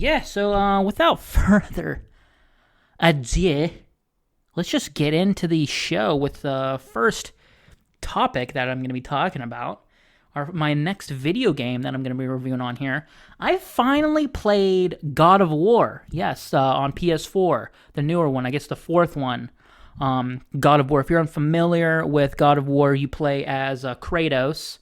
Without further ado, let's just get into the show with the first topic that I'm going to be talking about. My next video game that I'm going to be reviewing on here. I finally played God of War. Yes, on PS4, the newer one. I guess the fourth one. God of War. If you're unfamiliar with God of War, you play as Kratos.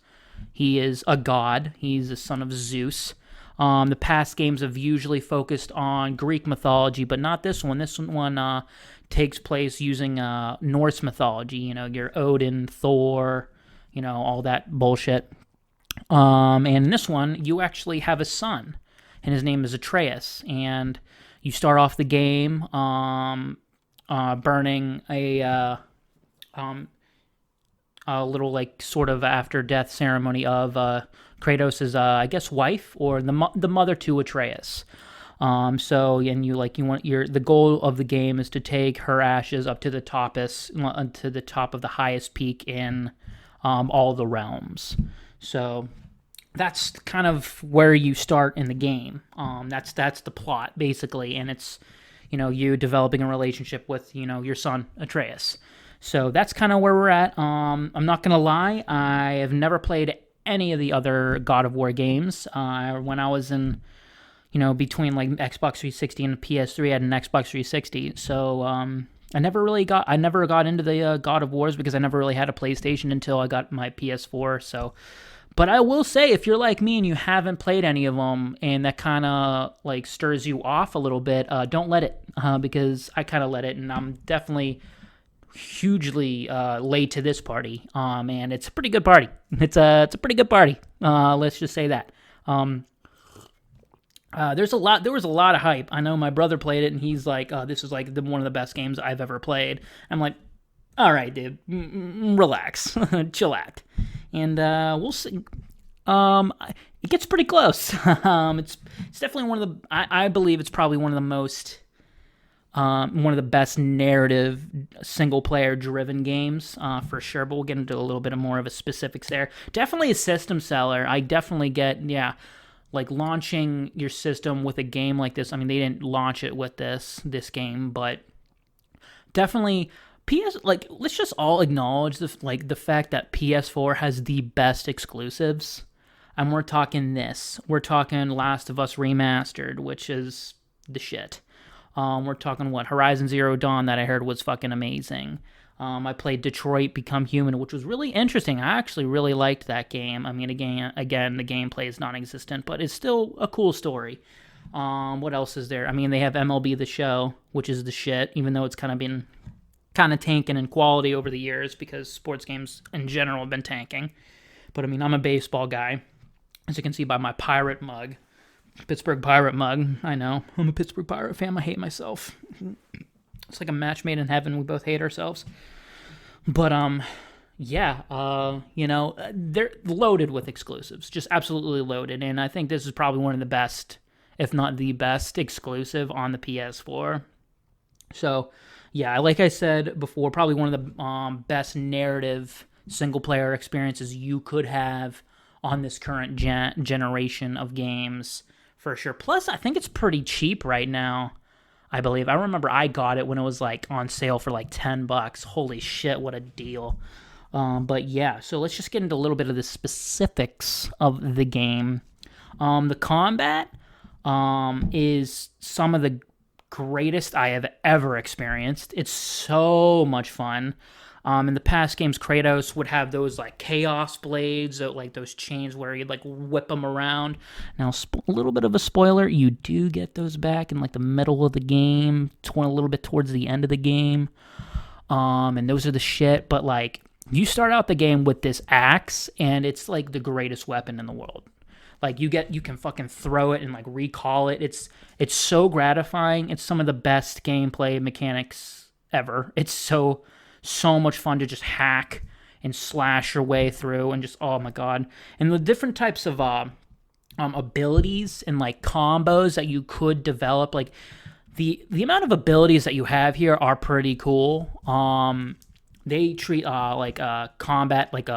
He is a god. He's the son of Zeus. The past games have usually focused on Greek mythology, but not this one. This one takes place using Norse mythology. You know, your Odin, Thor, all that bullshit. And in this one, you actually have a son, and his name is Atreus. And you start off the game burning a little like sort of after death ceremony of Kratos' I guess wife or the mother to Atreus. The goal of the game is to take her ashes up to the top of the highest peak in all the realms. So that's kind of where you start in the game. That's the plot basically, and it's you developing a relationship with your son Atreus. So that's kind of where we're at. I'm not gonna lie, I have never played any of the other God of War games. When I was in, between like Xbox 360 and PS3, I had an Xbox 360. So I never got into the God of Wars because I never really had a PlayStation until I got my PS4. So, but I will say, if you're like me and you haven't played any of them, and that kind of like stirs you off a little bit, don't let it, because I kind of let it, and I'm definitely hugely late to this party, and it's a pretty good party. It's a pretty good party. Let's just say that. There was a lot of hype. I know my brother played it, and he's like, "This is like one of the best games I've ever played." I'm like, "All right, dude, relax, chillax," and we'll see. It gets pretty close. It's definitely one of the. I believe it's probably one of the best narrative single-player driven games, for sure, but we'll get into a little bit more of a specifics there. Definitely a system seller. I definitely get, like launching your system with a game like this. I mean, they didn't launch it with this game, but definitely let's just all acknowledge the fact that PS4 has the best exclusives. And we're talking Last of Us Remastered, which is the shit. We're talking Horizon Zero Dawn, that I heard was fucking amazing. I played Detroit Become Human, which was really interesting. I actually really liked that game. I mean, again, the gameplay is non-existent, but it's still a cool story. What else is there? I mean, they have MLB The Show, which is the shit, even though it's kind of been tanking in quality over the years because sports games in general have been tanking. But I mean, I'm a baseball guy, as you can see by my Pirate mug. Pittsburgh Pirate mug. I know. I'm a Pittsburgh Pirate fan. I hate myself. It's like a match made in heaven. We both hate ourselves. But, they're loaded with exclusives. Just absolutely loaded. And I think this is probably one of the best, if not the best, exclusive on the PS4. So, yeah, like I said before, probably one of the best narrative single-player experiences you could have on this current generation of games. For sure. Plus, I think it's pretty cheap right now, I believe. I remember I got it when it was like on sale for like $10. Holy shit, what a deal. But yeah, so let's just get into a little bit of the specifics of the game. The combat is some of the greatest I have ever experienced. It's so much fun. In the past games, Kratos would have those like chaos blades, like those chains where you'd like whip them around. Now, a little bit of a spoiler, you do get those back in like the middle of the game, a little bit towards the end of the game. And those are the shit. But like, you start out the game with this axe, and it's like the greatest weapon in the world. Like you can fucking throw it and like recall it. It's so gratifying. It's some of the best gameplay mechanics ever. It's so much fun to just hack and slash your way through, and just, oh my god. And the different types of abilities and like combos that you could develop, like the amount of abilities that you have here are pretty cool. They treat combat like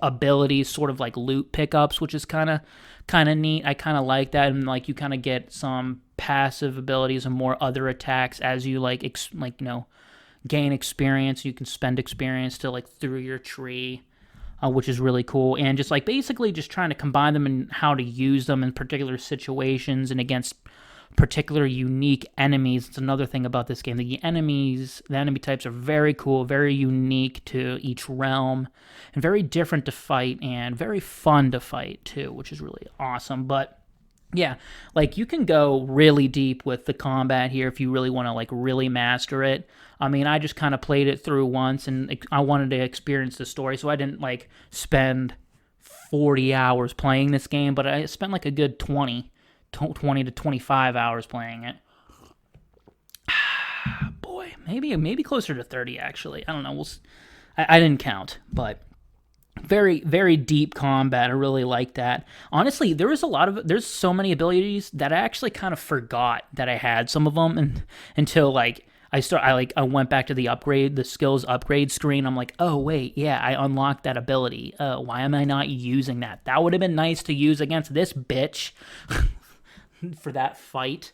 abilities sort of like loot pickups, which is kind of neat. I kind of like that, and like you kind of get some passive abilities and more other attacks as you gain experience. You can spend experience to like through your tree, which is really cool. And just like basically just trying to combine them and how to use them in particular situations and against particular unique enemies. It's another thing about this game. The enemy types are very cool, very unique to each realm, and very different to fight and very fun to fight too, which is really awesome. But yeah, like you can go really deep with the combat here if you really want to like really master it. I mean, I just kind of played it through once and I wanted to experience the story, so I didn't like spend 40 hours playing this game, but I spent like a good 20 to 25 hours playing it. Boy, maybe closer to 30 actually. I don't know. I didn't count, but very, very deep combat. I really like that. Honestly, there's so many abilities that I actually kind of forgot that I had some of them until like I went back to the skills upgrade screen. I'm like, oh wait, yeah, I unlocked that ability. Why am I not using that? That would have been nice to use against this bitch for that fight.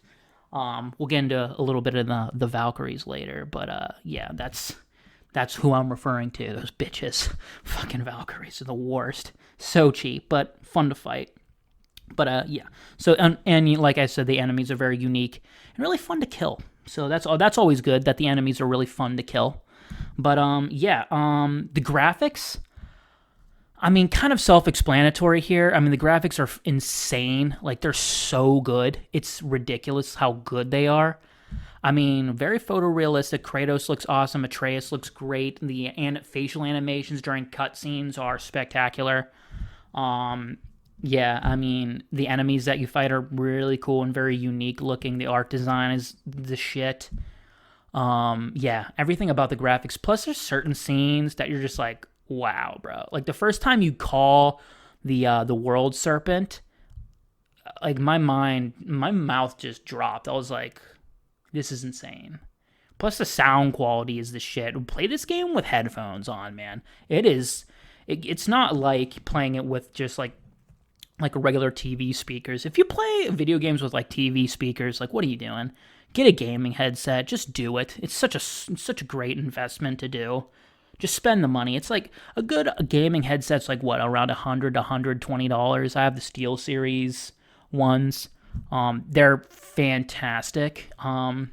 We'll get into a little bit of the Valkyries later, but yeah, that's who I'm referring to. Those bitches, fucking Valkyries are the worst. So cheap, but fun to fight. But yeah. So and like I said, the enemies are very unique and really fun to kill. So that's always good that the enemies are really fun to kill. But yeah, the graphics, I mean, kind of self-explanatory here. I mean, the graphics are insane. Like, they're so good. It's ridiculous how good they are. I mean, very photorealistic. Kratos looks awesome. Atreus looks great. The facial animations during cutscenes are spectacular. Yeah, I mean, the enemies that you fight are really cool and very unique looking. The art design is the shit. Yeah, everything about the graphics. Plus, there's certain scenes that you're just like, wow, bro. Like, the first time you call the world serpent, like, my mouth just dropped. I was like, this is insane. Plus, the sound quality is the shit. Play this game with headphones on, man. It's not like playing it with just, like regular TV speakers. If you play video games with, like, TV speakers, like, what are you doing? Get a gaming headset. Just do it. It's such a great investment to do. Just spend the money. It's like a good gaming headset's like what, around $100 to $120. I have the SteelSeries ones. They're fantastic. And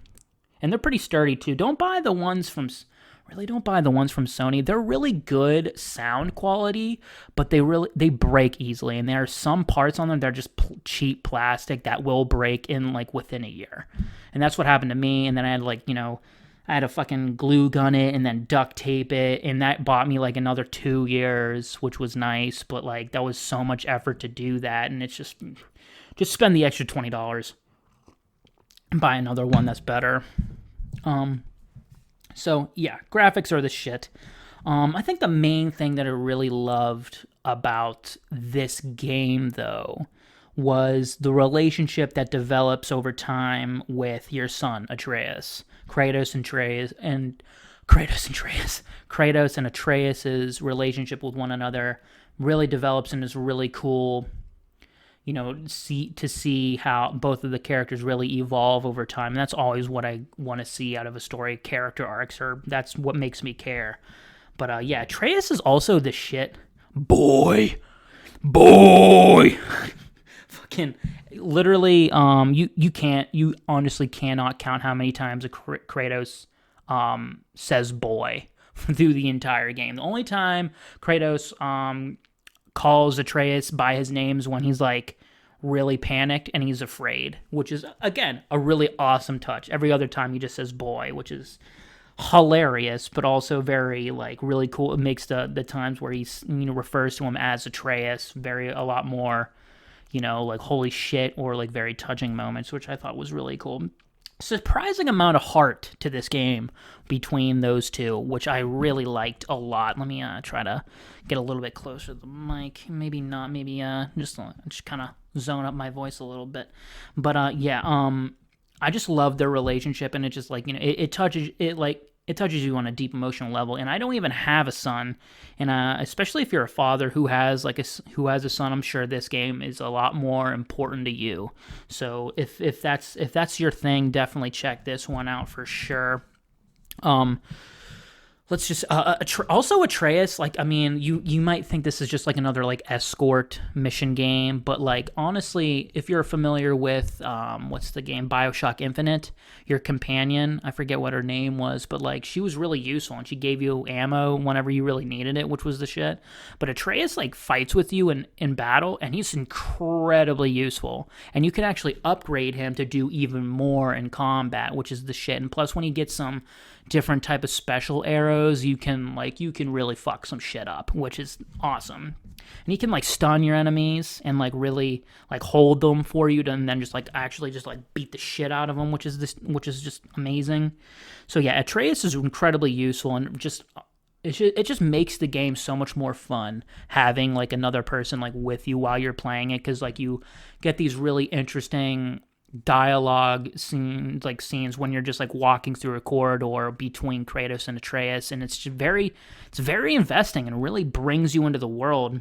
they're pretty sturdy too. Don't buy the ones from Sony. They're really good sound quality, but they break easily. And there are some parts on them that are just cheap plastic that will break in like within a year. And that's what happened to me. And then I had to fucking glue gun it and then duct tape it, and that bought me like another 2 years, which was nice, but like that was so much effort to do that, and it's just spend the extra $20 and buy another one that's better. So yeah, graphics are the shit. I think the main thing that I really loved about this game though was the relationship that develops over time with your son Atreus. Kratos and Atreus's relationship with one another really develops and is really cool. You know, see how both of the characters really evolve over time. And that's always what I want to see out of a story. Character arcs, or that's what makes me care. But yeah, Atreus is also the shit. Boy. Fucking literally, you honestly cannot count how many times a Kratos says boy through the entire game. The only time Kratos calls Atreus by his names when he's like really panicked and he's afraid, which is again a really awesome touch. Every other time he just says boy, which is hilarious, but also very like really cool. It makes the times where he's refers to him as Atreus a lot more, like holy shit, or like very touching moments, which I thought was really cool. Surprising amount of heart to this game between those two, which I really liked a lot. Let me try to get a little bit closer to the mic. Maybe not. Maybe just kind of zone up my voice a little bit. But yeah, I just love their relationship, and it just like it touches it. Like it touches you on a deep emotional level. And I don't even have a son, and especially if you're a father who has who has a son, I'm sure this game is a lot more important to you. So if that's your thing, definitely check this one out for sure. Um, let's just also Atreus. Like, I mean, you might think this is just like another like escort mission game, but like honestly, if you're familiar with what's the game, BioShock Infinite, your companion, I forget what her name was, but like she was really useful and she gave you ammo whenever you really needed it, which was the shit. But Atreus like fights with you in battle, and he's incredibly useful, and you can actually upgrade him to do even more in combat, which is the shit. And plus, when you get some different type of special arrows, you can really fuck some shit up, which is awesome. And you can like stun your enemies and like really like hold them for you to, and then just like actually just like beat the shit out of them, which is just amazing. So yeah, Atreus is incredibly useful, and just it just makes the game so much more fun having like another person like with you while you're playing it, because like you get these really interesting dialogue scenes when you're just like walking through a corridor between Kratos and Atreus, and it's very investing and really brings you into the world.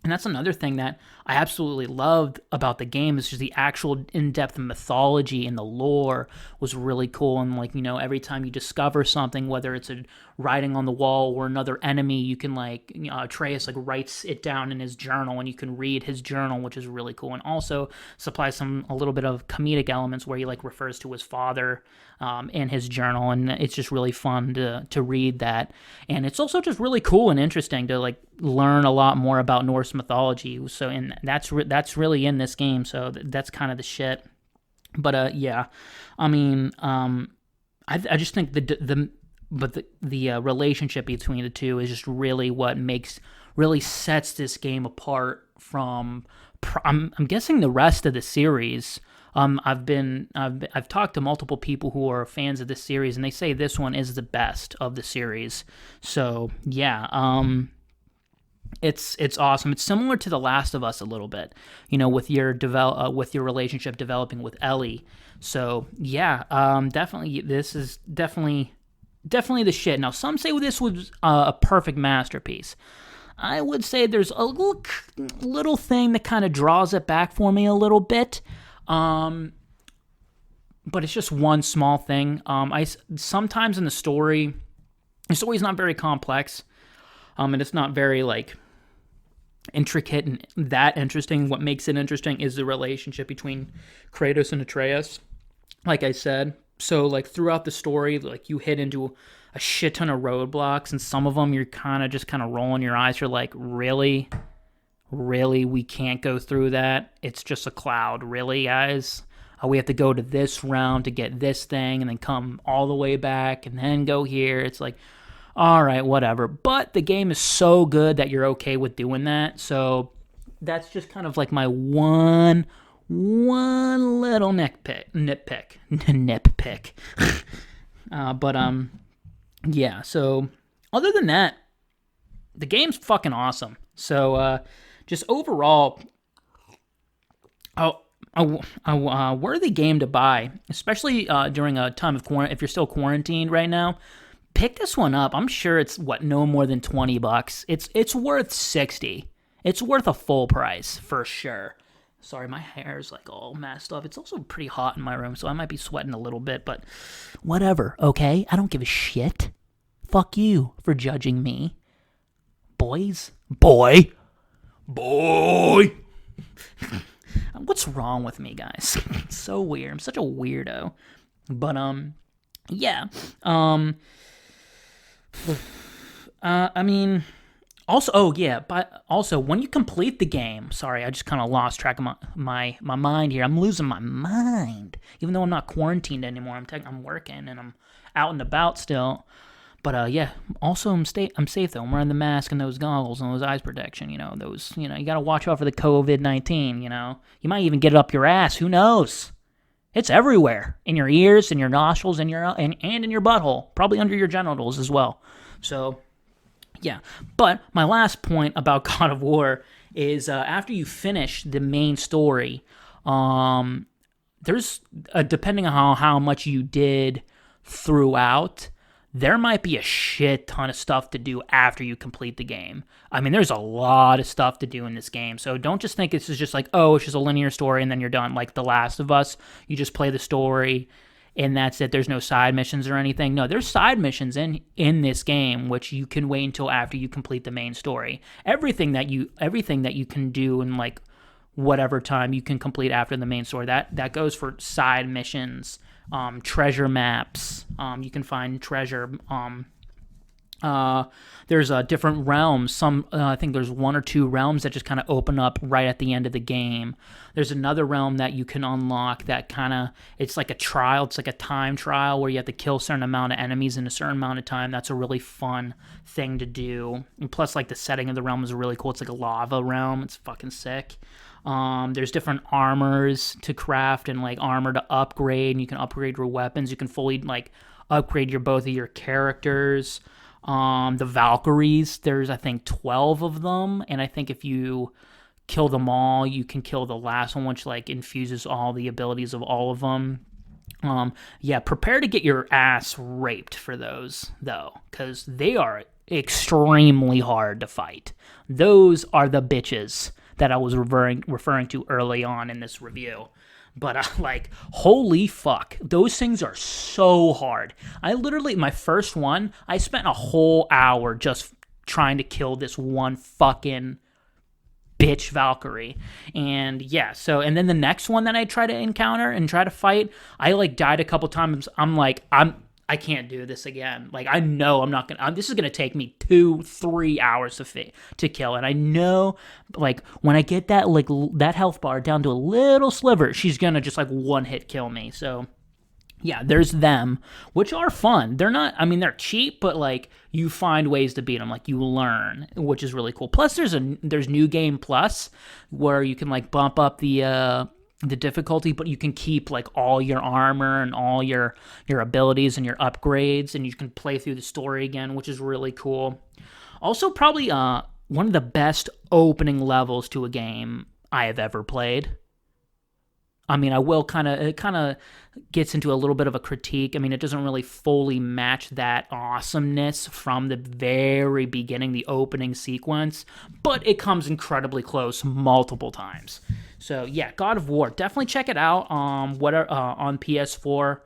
And that's another thing that I absolutely loved about the game, is just the actual in-depth mythology and the lore was really cool. And like, you know, every time you discover something, whether it's a writing on the wall or another enemy, you can like, you know, Atreus like writes it down in his journal, and you can read his journal, which is really cool. And also supplies a little bit of comedic elements where he like refers to his father in his journal, and it's just really fun to read that. And it's also just really cool and interesting to like learn a lot more about Norse mythology. So, and that's really in this game. So that's kind of the shit. But yeah, I mean, I just think the relationship between the two is just really what really sets this game apart from I'm guessing the rest of the series. I've talked to multiple people who are fans of this series, and they say this one is the best of the series. So yeah, it's awesome. It's similar to The Last of Us a little bit, you know, with your relationship developing with Ellie. So yeah, definitely this is definitely the shit. Now some say this was a perfect masterpiece. I would say there's a little thing that kind of draws it back for me a little bit. But it's just one small thing. I sometimes in the story's not very complex, and it's not very like intricate and that interesting. What makes it interesting is the relationship between Kratos and Atreus. Like I said, so like throughout the story, like you hit into a shit ton of roadblocks, and some of them you're kind of rolling your eyes. You're like, really? We can't go through that? It's just a cloud. Really, guys? We have to go to this round to get this thing, and then come all the way back, and then go here. It's like, all right, whatever. But the game is so good that you're okay with doing that. So that's just kind of like my one little nitpick. Yeah. So other than that, the game's fucking awesome. So just overall, a worthy game to buy, especially during a time of quarantine. If you're still quarantined right now, pick this one up. I'm sure it's no more than $20. It's worth $60. It's worth a full price for sure. Sorry, my hair's like all messed up. It's also pretty hot in my room, so I might be sweating a little bit, but whatever, okay? I don't give a shit. Fuck you for judging me. Boys? Boy! What's wrong with me, guys? It's so weird. I'm such a weirdo. But, yeah. I mean, also, oh yeah, but also when you complete the game, sorry, I just kind of lost track of my mind here. I'm losing my mind, even though I'm not quarantined anymore. I'm working and I'm out and about still. But yeah, also I'm safe though. I'm wearing the mask and those goggles and those eyes protection. You know, you gotta watch out for the COVID-19. You know, you might even get it up your ass. Who knows? It's everywhere, in your ears, in your nostrils, and in your butthole, probably under your genitals as well. So, yeah. But my last point about God of War is after you finish the main story, there's depending on how much you did throughout, there might be a shit ton of stuff to do after you complete the game. I mean, there's a lot of stuff to do in this game. So don't just think this is just like, oh, it's just a linear story and then you're done. Like The Last of Us, you just play the story and that's it. There's no side missions or anything. No, there's side missions in this game, which you can wait until after you complete the main story. Everything that you can do in like whatever time you can complete after the main story, that goes for side missions, treasure maps. You can find treasure. There's different realms. I think there's 1 or 2 realms that just kind of open up right at the end of the game. There's another realm that you can unlock that it's like a trial. It's like a time trial where you have to kill a certain amount of enemies in a certain amount of time. That's a really fun thing to do. And plus, like, the setting of the realm is really cool. It's like a lava realm. It's fucking sick. There's different armors to craft and like armor to upgrade, and you can upgrade your weapons. You can fully like upgrade both of your characters. The Valkyries, there's I think 12 of them, and I think if you kill them all, you can kill the last one, which like infuses all the abilities of all of them. Yeah, prepare to get your ass raped for those though, because they are extremely hard to fight. Those are the bitches that I was referring to early on in this review. But like, holy fuck, those things are so hard. I literally, my first one, I spent a whole hour just trying to kill this one fucking bitch Valkyrie. And yeah, and then the next one that I try to encounter and try to fight, I like died a couple times. I can't do this again. Like, I know I'm not gonna. This is gonna take me 2-3 hours to kill, and I know, like, when I get that health bar down to a little sliver, she's gonna just like one hit kill me. So, yeah, there's them, which are fun. They're not. I mean, they're cheap, but like you find ways to beat them. Like you learn, which is really cool. Plus, there's New Game Plus where you can like bump up the difficulty, but you can keep like all your armor and all your abilities and your upgrades, and you can play through the story again, which is really cool. Also, probably one of the best opening levels to a game I have ever played. I mean, it kind of gets into a little bit of a critique. I mean, it doesn't really fully match that awesomeness from the very beginning, the opening sequence, but it comes incredibly close multiple times. So yeah, God of War, definitely check it out. On PS4,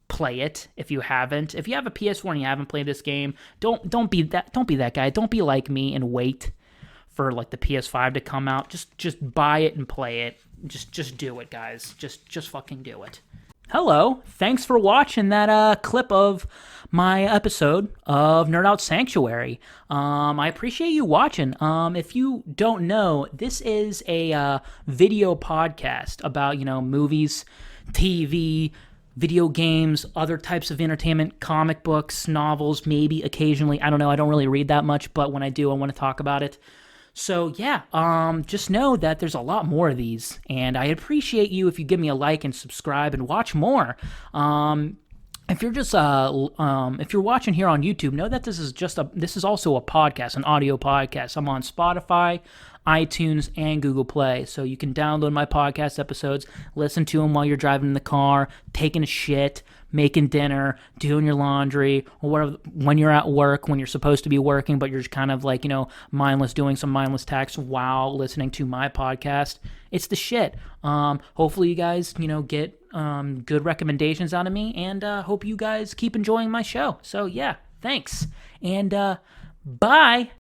play it if you haven't. If you have a PS4 and you haven't played this game, don't be that guy. Don't be like me and wait for like the PS5 to come out. Just buy it and play it. Just do it, guys. Just fucking do it. Hello, thanks for watching that clip of my episode of Nerd Out Sanctuary. I appreciate you watching. If you don't know, this is a video podcast about, movies, TV, video games, other types of entertainment, comic books, novels, maybe occasionally. I don't know, I don't really read that much, but when I do, I want to talk about it. So yeah, just know that there's a lot more of these, and I appreciate you if you give me a like and subscribe and watch more. If you're just if you're watching here on YouTube, know that this is also a podcast, an audio podcast. I'm on Spotify, iTunes, and Google Play, so you can download my podcast episodes, listen to them while you're driving in the car, taking a shit, making dinner, doing your laundry, or whatever, when you're at work, when you're supposed to be working, but you're just kind of like, mindless, doing some mindless tasks while listening to my podcast. It's the shit. Hopefully you guys, get good recommendations out of me, and hope you guys keep enjoying my show. So yeah, thanks. And bye.